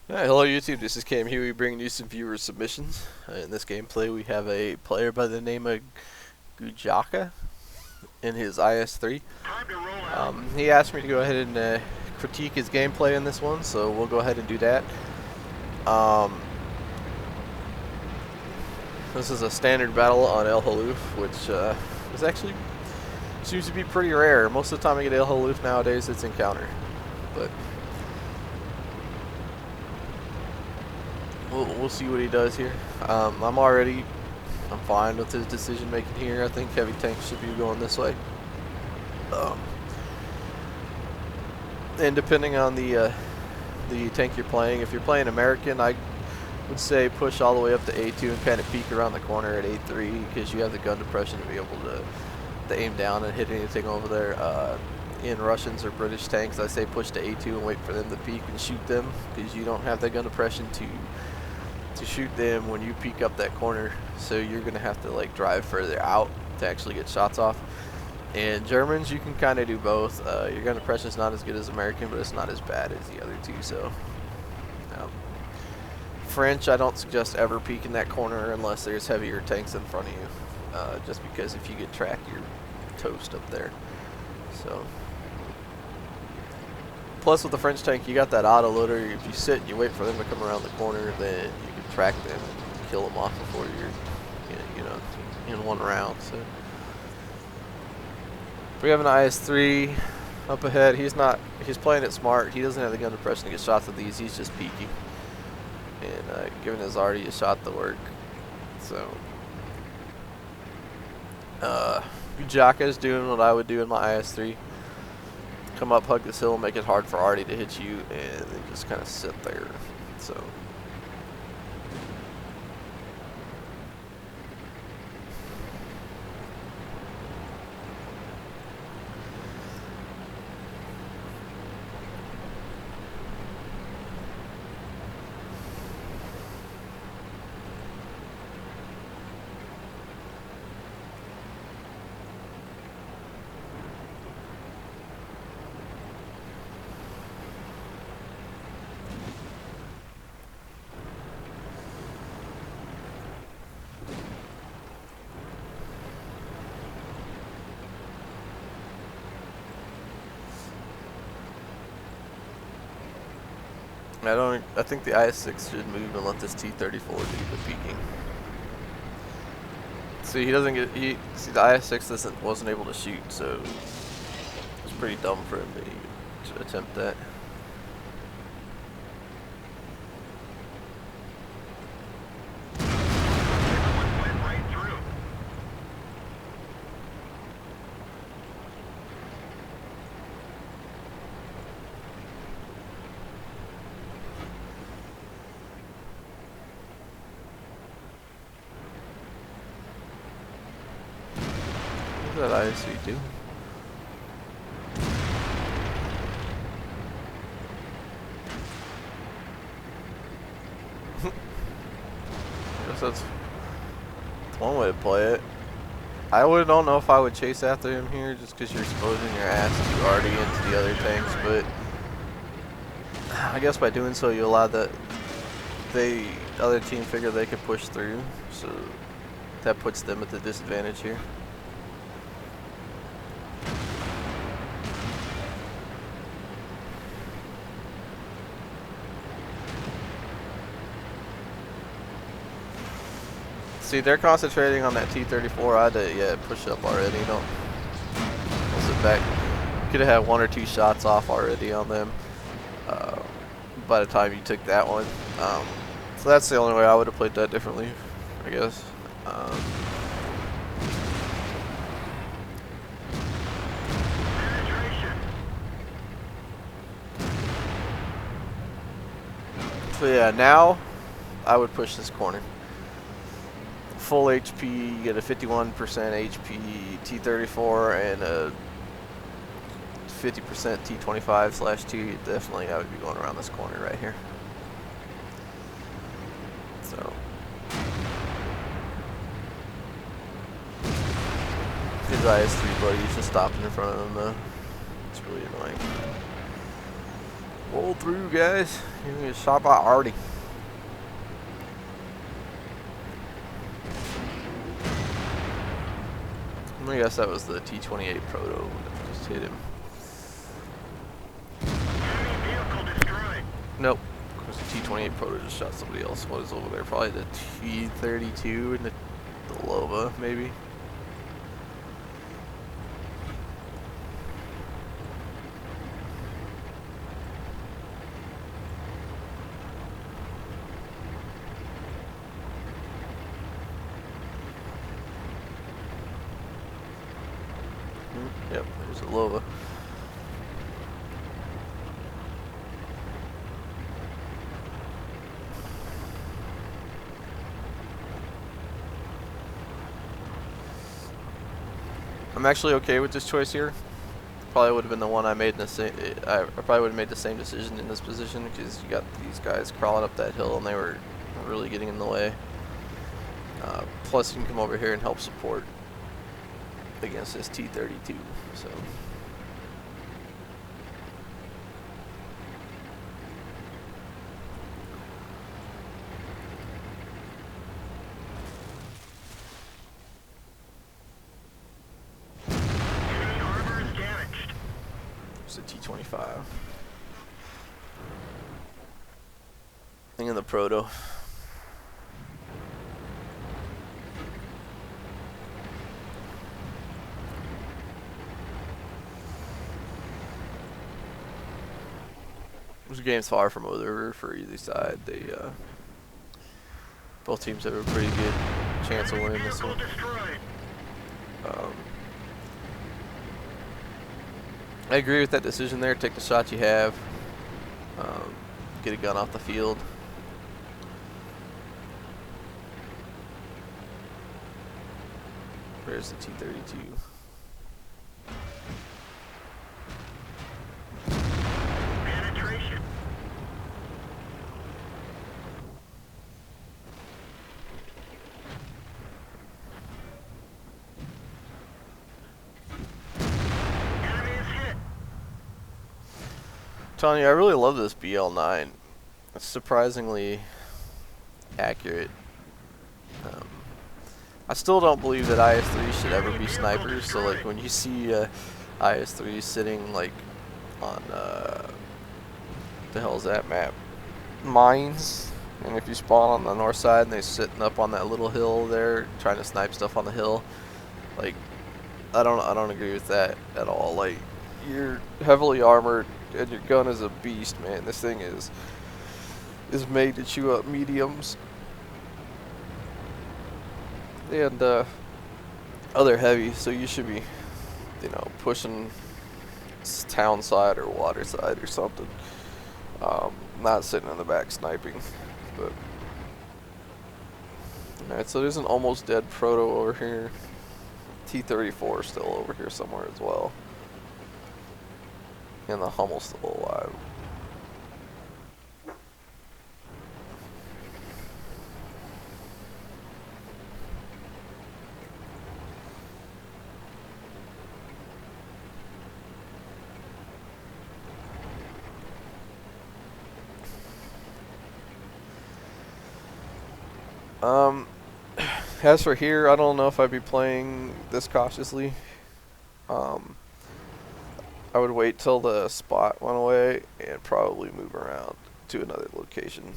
Hi, hello YouTube, this is Cam Huey bringing you some viewer submissions. In this gameplay we have a player by the name of Gujaka in his IS-3. He asked me to go ahead and critique his gameplay in this one, so we'll go ahead and do that. This is a standard battle on El Haluf, which is actually seems to be pretty rare. Most of the time I get El Haluf nowadays it's encounter, but we'll see what he does here. I'm fine with his decision making here. I think heavy tanks should be going this way. And depending on the tank you're playing, if you're playing American, I would say push all the way up to A2 and kind of peek around the corner at A3 because you have the gun depression to be able to aim down and hit anything over there. In Russians or British tanks, I say push to A2 and wait for them to peek and shoot them because you don't have that gun depression to shoot them when you peek up that corner, so you're gonna have to like drive further out to actually get shots off. And Germans, you can kind of do both. Your gun depression is not as good as American, but it's not as bad as the other two. So French, I don't suggest ever peeking that corner unless there's heavier tanks in front of you, just because if you get tracked, you're toast up there. So plus with the French tank, you got that auto loader. If you sit and you wait for them to come around the corner, then you can track them and kill them off before you're, in one round. So we have an IS-3 up ahead. He's playing it smart. He doesn't have the gun depression to get shots of these. He's just peeking and giving his already a shot to work. So Gujaka is doing what I would do in my IS-3. Come up, hug this hill, make it hard for Artie to hit you, and then just kind of sit there. So I think the IS-6 should move and let this T-34 do the peeking. See, the IS-6 wasn't able to shoot, so it's pretty dumb for him to attempt that. What did ISV do? I guess that's one way to play it. I don't know if I would chase after him here just because you're exposing your ass to already into the other tanks, but I guess by doing so you allow the other team figure they could push through, so that puts them at the disadvantage here. See, they're concentrating on that T-34. I had to push up already. Don't sit back. Could have had one or two shots off already on them by the time you took that one. So that's the only way I would have played that differently, I guess. So yeah, now I would push this corner. Full HP, you get a 51% HP T-34 and a 50% T-25/2. Definitely I would be going around this corner right here. So his IS-3 buddy is just stopping in front of him though. It's really annoying. Roll through, guys. You're gonna get shot by Artie. I guess that was the T-28 Proto that just hit him. Nope. Of course, the T-28 Proto just shot somebody else. What is over there? Probably the T-32 and the Lova, maybe. Yep, there's a Lova. I'm actually okay with this choice here. Probably would have been the one I made in the same. I probably would have made the same decision in this position because you got these guys crawling up that hill and they were really getting in the way. Plus, you can come over here and help support against this T-32. So. It's a T-25. Thing in the Proto. This game's far from over for either side. They both teams have a pretty good chance of winning this one. I agree with that decision there. Take the shot you have. Get a gun off the field. Where's the T-32? Telling you, I really love this BL9. It's surprisingly accurate. I still don't believe that IS-3 should ever be snipers. So like when you see IS-3 sitting like on the hell's that map? Mines. And if you spawn on the north side and they're sitting up on that little hill there trying to snipe stuff on the hill, like I don't agree with that at all. Like you're heavily armored and your gun is a beast, man. This thing is made to chew up mediums and other heavy, so you should be, you know, pushing town side or water side or something. Not sitting in the back sniping. But alright, so there's an almost dead Proto over here. T-34 still over here somewhere as well. And the Hummel's still alive. As for here, I don't know if I'd be playing this cautiously. I would wait till the spot went away and probably move around to another location.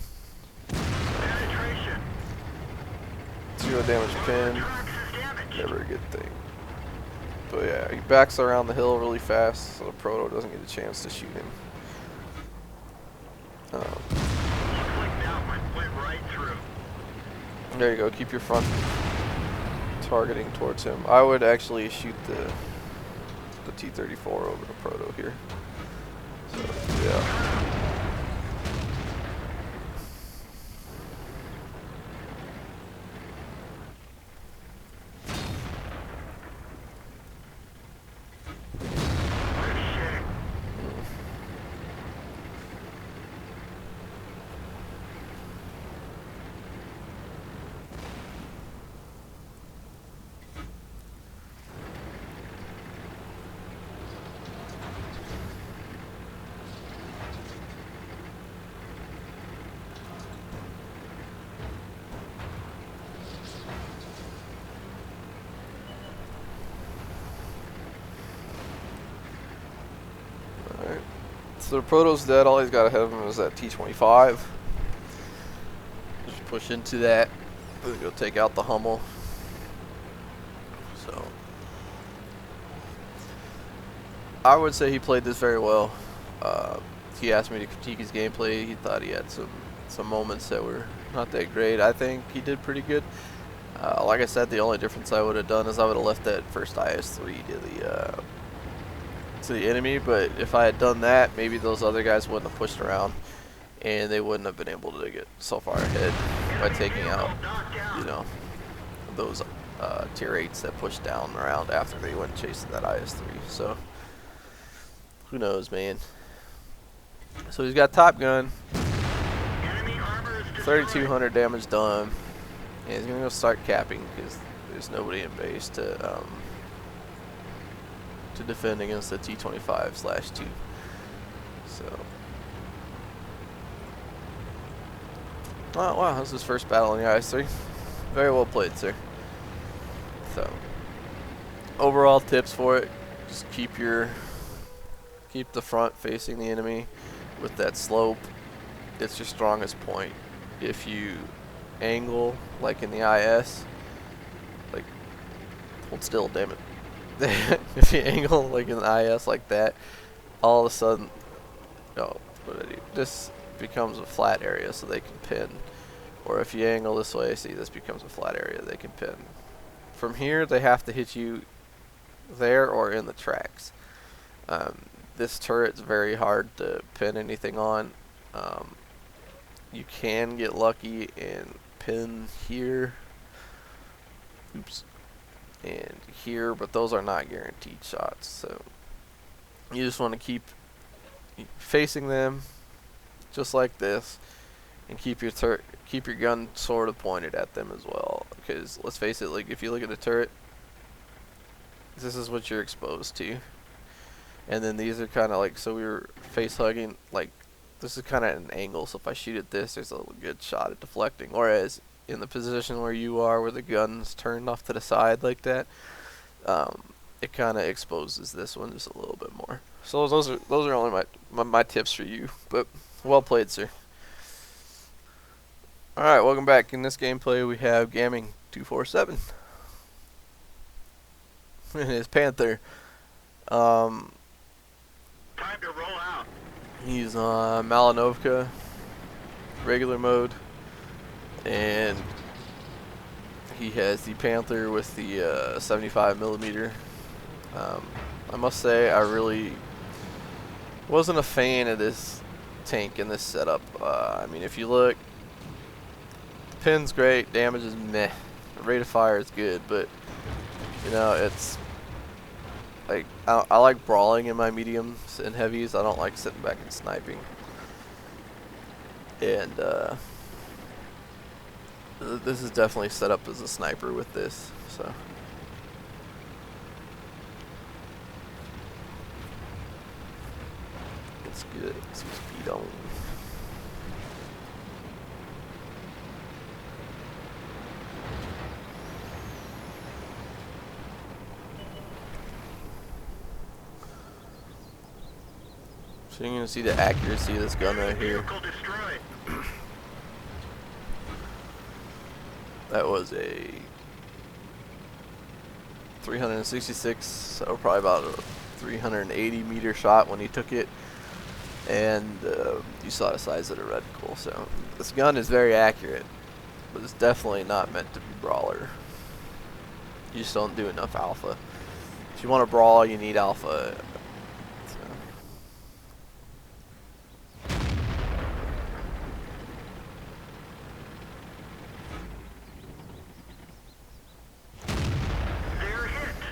0 damage pin, never a good thing. But yeah, he backs around the hill really fast, so the Proto doesn't get a chance to shoot him. There you go, keep your front targeting towards him. I would actually shoot the T-34 over the Proto here. So, yeah. So the Proto's dead. All he's got ahead of him is that T-25. Just push into that. Then go take out the Hummel. So I would say he played this very well. He asked me to critique his gameplay. He thought he had some moments that were not that great. I think he did pretty good. Like I said, the only difference I would have done is I would have left that first IS-3 to the enemy. But if I had done that, maybe those other guys wouldn't have pushed around, and they wouldn't have been able to get so far ahead by taking out, you know, those tier 8s that pushed down around after they went chasing that IS-3. So who knows, man. So he's got Top Gun, 3,200 damage done, and he's gonna go start capping because there's nobody in base to defend against the T-25/2. So, oh wow, this is his first battle in the IS-3. Very well played, sir. So, overall tips for it: just keep the front facing the enemy with that slope. It's your strongest point. If you angle like in the IS, like, hold still, damn it. If you angle like in the IS like that, all of a sudden, oh, what did I do? This becomes a flat area so they can pin. Or if you angle this way, see, this becomes a flat area they can pin. From here, they have to hit you there or in the tracks. This turret's very hard to pin anything on. You can get lucky and pin here, oops, and here, but those are not guaranteed shots. So you just want to keep facing them just like this, and keep your gun sort of pointed at them as well. Because let's face it, like if you look at the turret, this is what you're exposed to. And then these are kind of like, so we were face hugging, like this is kind of an angle, so if I shoot at this, there's a good shot at deflecting. Whereas in the position where you are, where the gun's turned off to the side like that, it kind of exposes this one just a little bit more. So those are only my tips for you, but well played, sir. Alright, welcome back. In this gameplay we have Gaming 247 and his Panther. Time to roll out. He's on Malinovka, regular mode, and he has the Panther with the 75mm. I must say I really wasn't a fan of this tank in this setup. I mean, if you look, the pin's great, damage is meh, the rate of fire is good, but you know, it's like, I like brawling in my mediums and heavies. I don't like sitting back and sniping. And this is definitely set up as a sniper with this. So let's get some speed on. So you're going to see the accuracy of this gun right here. That was a 366, so probably about a 380 meter shot when he took it. And you saw the size of the reticle. So this gun is very accurate, but it's definitely not meant to be brawler. You just don't do enough alpha. If you want to brawl, you need alpha.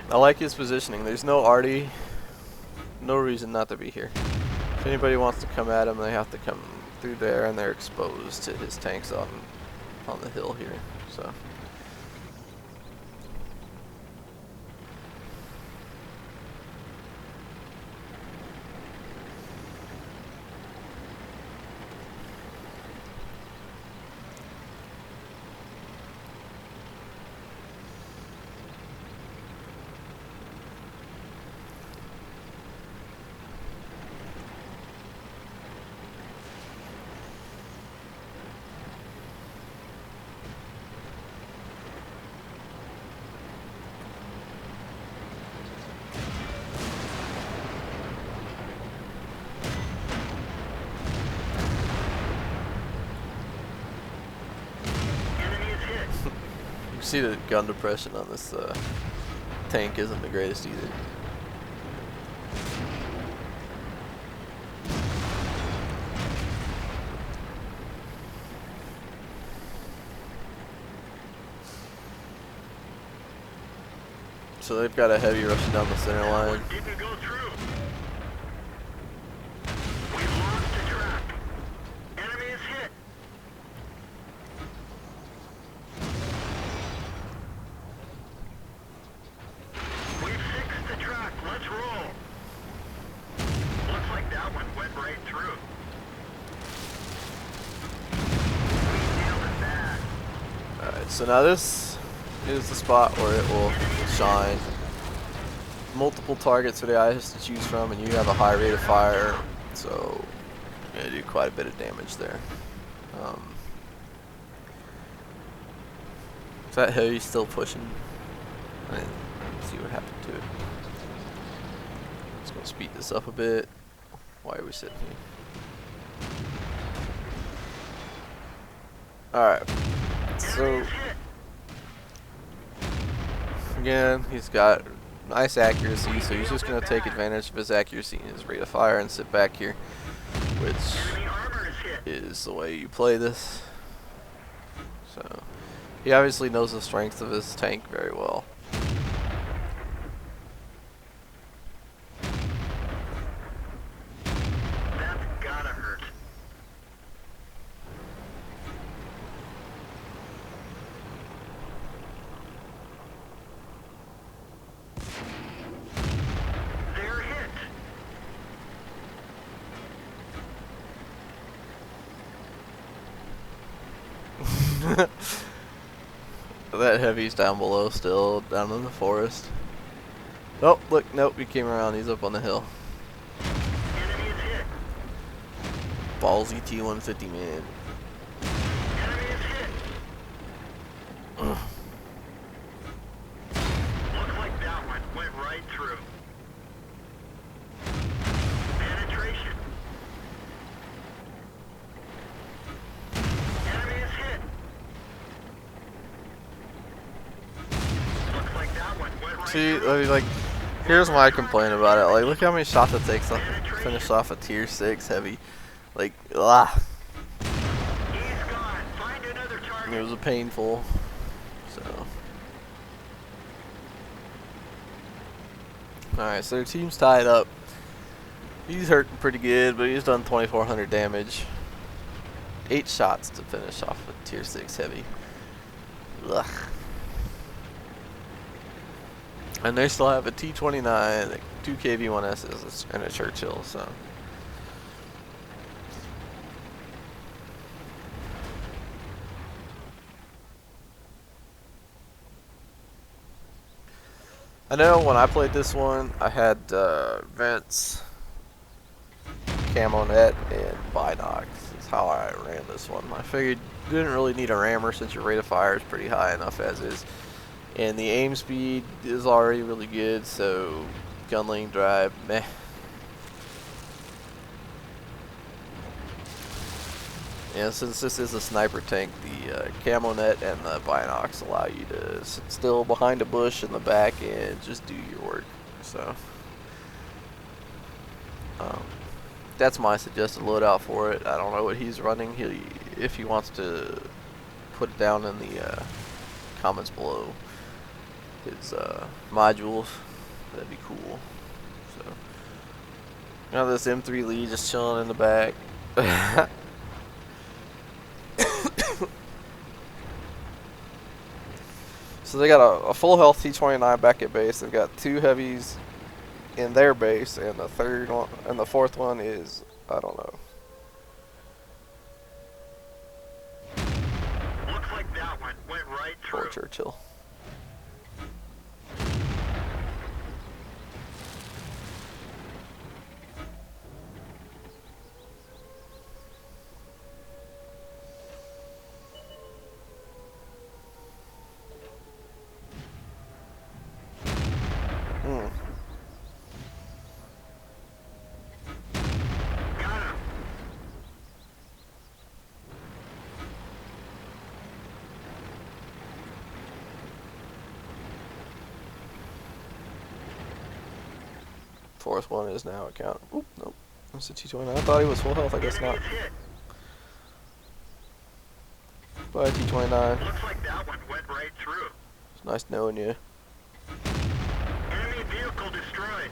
I like his positioning. There's no arty, no reason not to be here. If anybody wants to come at him, they have to come through there, and they're exposed to his tanks on the hill here. So see the gun depression on this tank isn't the greatest either. So they've got a heavy rushing down the center line. Didn't go through. We've lost the track. Enemy is hit. We've fixed the track. Let's roll. Looks like that one went right through. We nailed it bad. Alright, so now this is the spot where it will shine. Multiple targets for the eyes to choose from, and you have a high rate of fire, so you're going to do quite a bit of damage there. Is that heavy still pushing? I didn't see what happened to it. Just going to speed this up a bit. Why are we sitting here? Alright, so again, he's got nice accuracy, so he's just going to take advantage of his accuracy and his rate of fire and sit back here, which is the way you play this. So he obviously knows the strength of his tank very well. That's gotta hurt. They're hit. That heavy's down below still, down in the forest. Oh, look, nope, he came around, he's up on the hill. Enemy is hit. Ballsy T-150, man. Enemy is hit. Ugh. Looks like that one went right through. Penetration. Enemy is hit. Looks like that one went right See, through. like, here's my complaint about it. Like, look how many shots it takes to finish off a tier 6 heavy. Like, He's gone. Find another it target. was a painful. So, alright, so their team's tied up. He's hurting pretty good, but he's done 2,400 damage. 8 shots to finish off a tier 6 heavy. Ugh. And they still have a T-29, 2 KV-1Ss, and a Churchill, so. I know when I played this one, I had vents, camo net, and binocs. That's how I ran this one. I figured you didn't really need a rammer since your rate of fire is pretty high enough as is. And the aim speed is already really good, so gun lane drive, meh. Yeah, since this is a sniper tank, the camo net and the binocs allow you to sit still behind a bush in the back and just do your work. So that's my suggested loadout for it. I don't know what he's running. If he wants to put it down in the comments below, his modules, that'd be cool. So now this M3 Lee just chilling in the back. So they got a full health T-29 back at base. They've got 2 heavies in their base, and the third one and the fourth one is, I don't know. Looks like that one went right For through. Churchill. Got him. fourth one is now account. Oop, nope. That's a T-29. I thought he was full health. I guess not. Enemy is hit. Bye, T-29. Looks like that one went right through. It's nice knowing you. Enemy vehicle destroyed.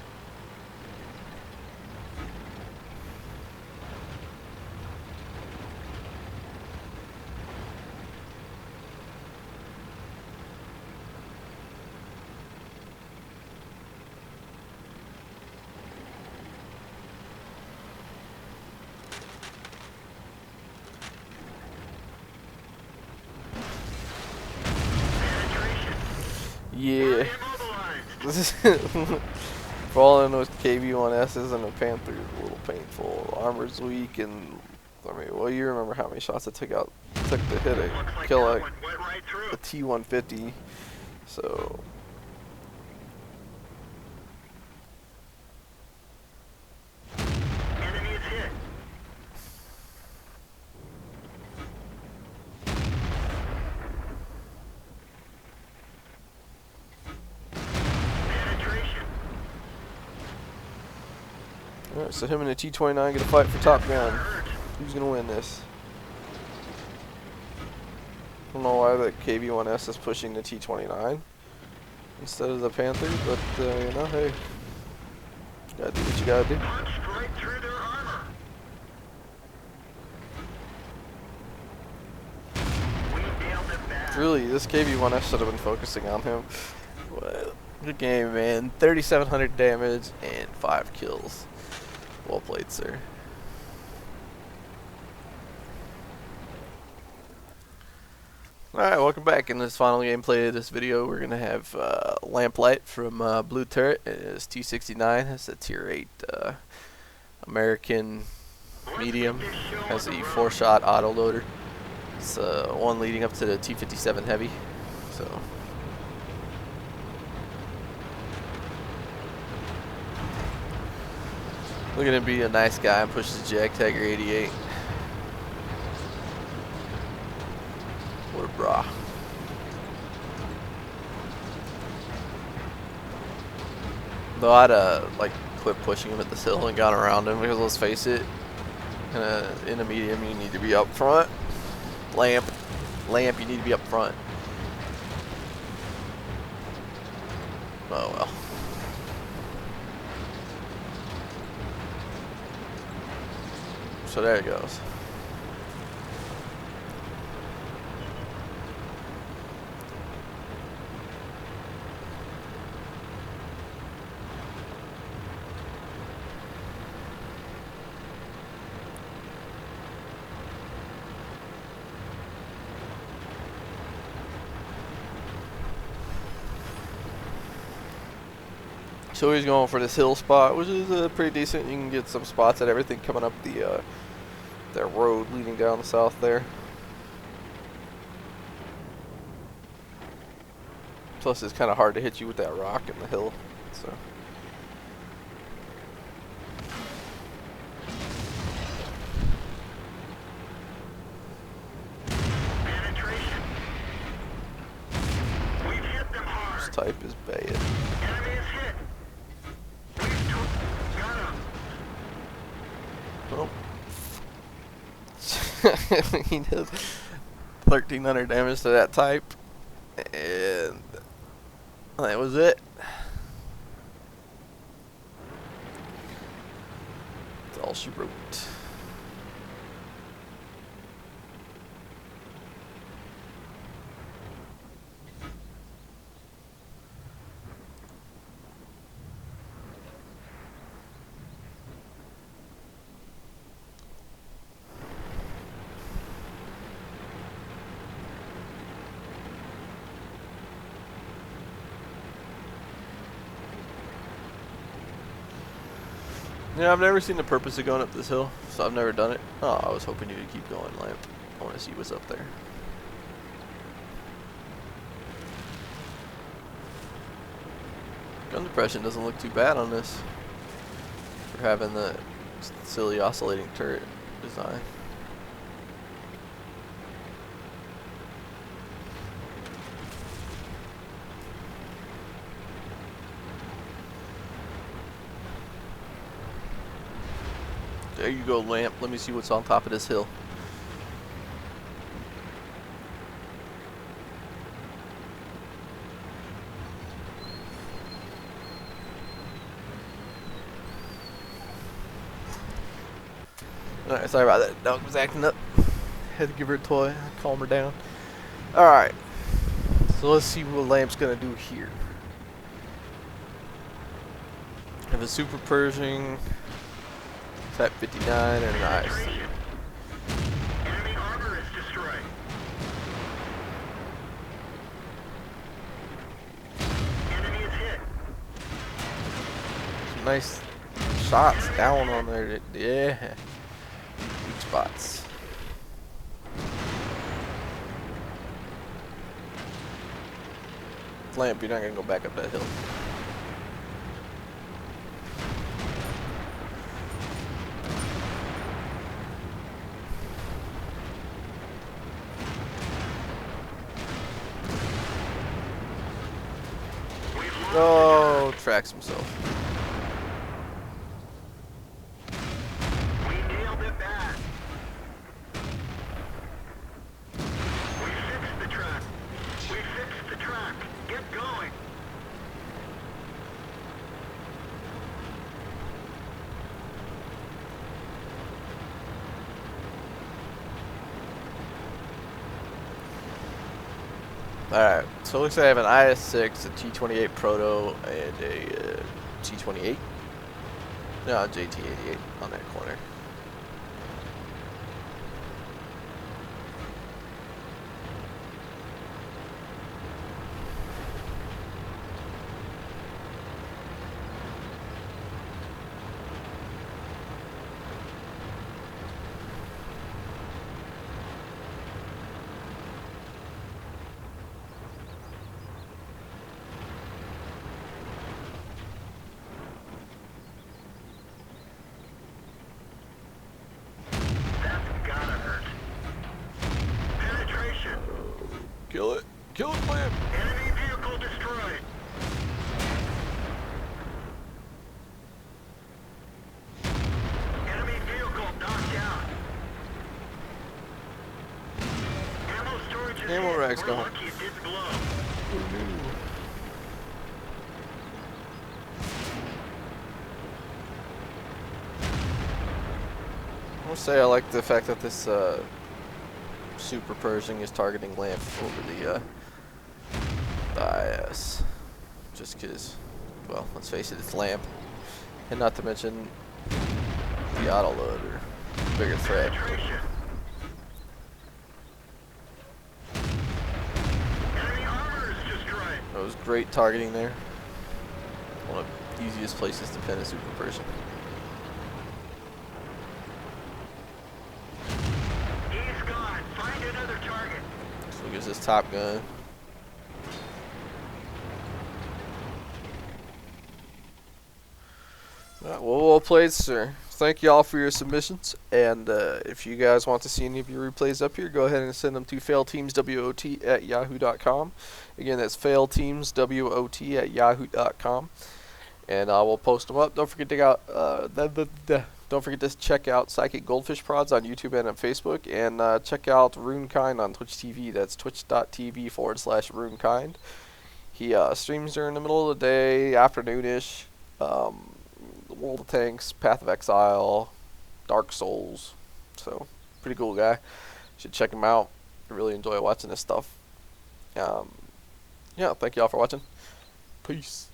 Yeah. Immobilized. Falling with KV-1Ss and a Panther is a little painful. Armor's weak, and I mean, well, you remember how many shots it took to hit Looks a like kill that a one went right through. T-150. So Enemy is hit. Penetration. alright, so him and the T-29 get a fight for Top Gun. Hurt. Who's gonna win this? I don't know why the KV-1S is pushing the T-29 instead of the Panther, but you know, hey, gotta do what you gotta do. Punched right through their armor. We nailed it bad. Really, this KV-1S should have been focusing on him. But good game, man. 3,700 damage and 5 kills. Well played, sir. Alright, welcome back. In this final gameplay of this video, we're going to have Lamplight from Blue Turret. It is T69. It's a tier 8 American medium. Has a 4-shot autoloader. It's one leading up to the T57 Heavy. So looking to be a nice guy and push the Jag Tiger 88. What a bra. Though I'd like quit pushing him at this hill and gone around him, because let's face it, in a medium you need to be up front. Lamp, you need to be up front. Oh well. So there it goes. So he's going for this hill spot, which is pretty decent. You can get some spots at everything coming up the that road leading down the south there. Plus, it's kind of hard to hit you with that rock in the hill. So. Penetration. We've hit them hard. This type is bad. Enemy is hit. We've got him. Well, he does 1,300 damage to that type, and that was it. That's all she wrote. Yeah, I've never seen the purpose of going up this hill, so I've never done it. Oh, I was hoping you would keep going, Lamp. I want to see what's up there. Gun depression doesn't look too bad on this for having the silly oscillating turret design. There you go, lamp. Let me see what's on top of this hill. Alright, sorry about that. Dog was acting up. Had to give her a toy, calm her down. Alright. So let's see what Lamp's gonna do here. Have a Super Pershing, Type 59, and an IS. Enemy armor is destroyed. Enemy is hit. Some nice shots down on there. Yeah. Weak spots. Lamp, you're not gonna go back up that hill. Oh, tracks himself. We nailed it bad. We fixed the track. We fixed the track. Get going. Alright, so it looks like I have an IS-6, a T-28 Proto, and a T-28. No, a JT-88 on that corner. That's gotta hurt. Penetration. Kill it. Kill it, Lamp. Enemy vehicle destroyed. Enemy vehicle knocked out. Ammo storage is Ammo hit. rack's We're gone. lucky it didn't blow. I'll say I like the fact that this Super Pershing is targeting Lamp over the IS. Just because, well, let's face it, it's Lamp. And not to mention the auto loader, bigger threat. Penetration. Enemy armor is destroyed. That was great targeting there. One of the easiest places to pin a Super Pershing. He's gone. Find another target. So gives this Top Gun. Alright, well played, sir. Thank you all for your submissions, and if you guys want to see any of your replays up here, go ahead and send them to failteamswot@yahoo.com. Again, that's failteamswot@yahoo.com, and I will post them up. Don't forget to don't forget to check out Psychic Goldfish Prods on YouTube and on Facebook, and check out RuneKind on Twitch TV. That's twitch.tv/RuneKind. He streams during the middle of the day, afternoonish. World of Tanks, Path of Exile, Dark Souls. So, pretty cool guy. Should check him out. I really enjoy watching this stuff. Yeah, thank you all for watching. Peace.